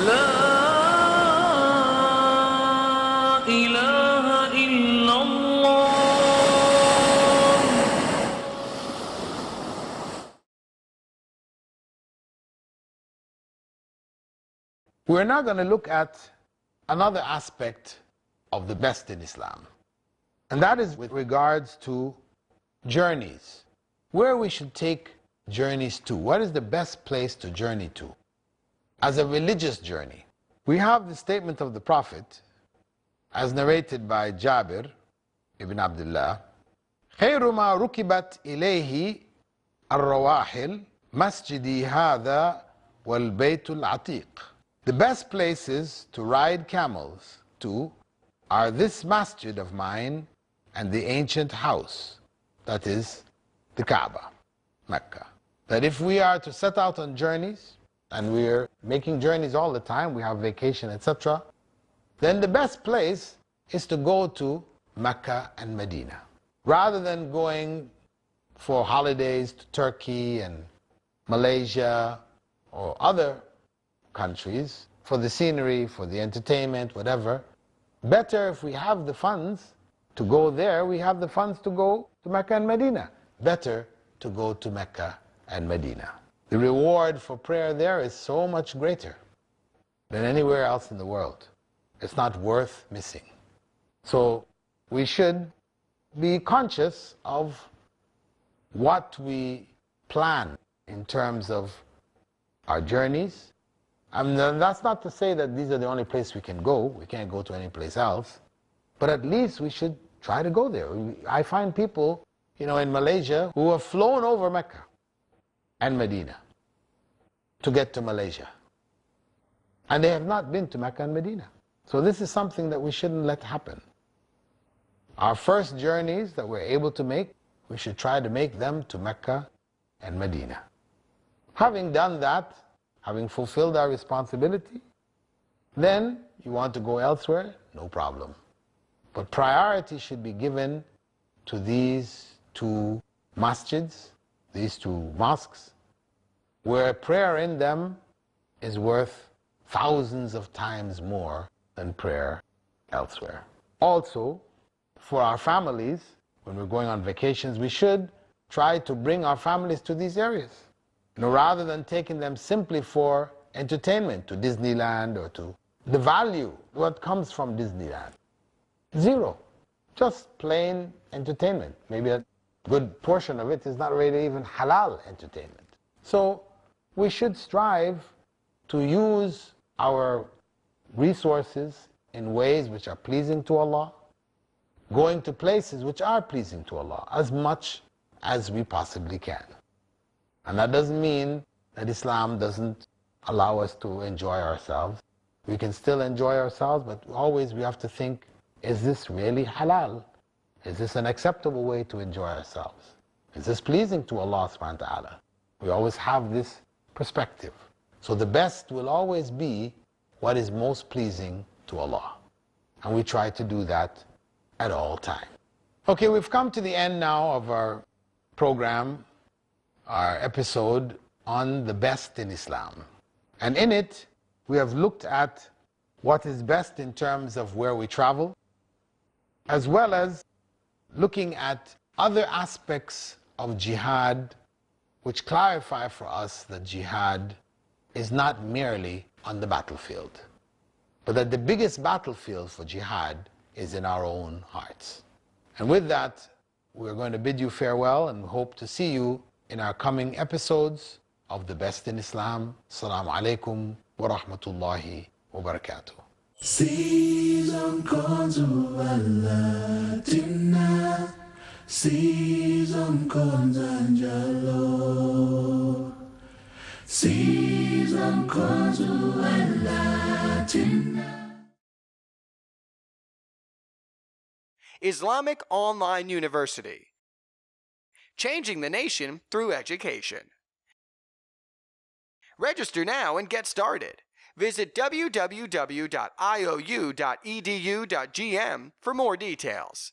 لا إله إلا الله. We're now going to look at another aspect of the best in Islam, and that is with regards to journeys, where we should take journeys to. What is the best place to journey to as a religious journey? We have the statement of the Prophet as narrated by Jabir ibn Abdullah: خير ما ركبت إليه الرواحل مسجدي هذا والبيت العتيق. The best places to ride camels to are this masjid of mine and the ancient house, that is the Kaaba, Mecca. That if we are to set out on journeys, and we're making journeys all the time, we have vacation, etc., then the best place is to go to Mecca and Medina, rather than going for holidays to Turkey and Malaysia or other countries for the scenery, for the entertainment, whatever. Better if we have the funds to go there, we have the funds to go to Mecca and Medina. Better to go to Mecca and Medina. The reward for prayer there is so much greater than anywhere else in the world. It's not worth missing. So we should be conscious of what we plan in terms of our journeys. That's not to say that these are the only place we can go. We can't go to any place else. But at least we should try to go there. I find people, in Malaysia who have flown over Mecca and Medina to get to Malaysia. And they have not been to Mecca and Medina. So this is something that we shouldn't let happen. Our first journeys that we're able to make, we should try to make them to Mecca and Medina. Having done that, having fulfilled our responsibility, then you want to go elsewhere, no problem. But priority should be given to these two masjids, these two mosques, where prayer in them is worth thousands of times more than prayer elsewhere. Also, for our families, when we're going on vacations, we should try to bring our families to these areas. Rather than taking them simply for entertainment to Disneyland or to the value, what comes from Disneyland? Zero. Just plain entertainment. Maybe a good portion of it is not really even halal entertainment. So we should strive to use our resources in ways which are pleasing to Allah, going to places which are pleasing to Allah as much as we possibly can. And that doesn't mean that Islam doesn't allow us to enjoy ourselves. We can still enjoy ourselves, but always we have to think, is this really halal? Is this an acceptable way to enjoy ourselves? Is this pleasing to Allah subhanahu wa ta'ala? We always have this perspective. So the best will always be what is most pleasing to Allah. And we try to do that at all times. Okay, we've come to the end now of our program, our episode on the best in Islam. And in it, we have looked at what is best in terms of where we travel, as well as looking at other aspects of jihad which clarify for us that jihad is not merely on the battlefield, but that the biggest battlefield for jihad is in our own hearts. And with that, we're going to bid you farewell and hope to see you in our coming episodes of The Best in Islam. Assalamu alaikum wa rahmatullahi wa barakatuh. Season Konzu Alatina, Season Konzanjalo, Season Konzu Alatina. Islamic Online University. Changing the nation through education. Register now and get started. Visit www.iou.edu.gm for more details.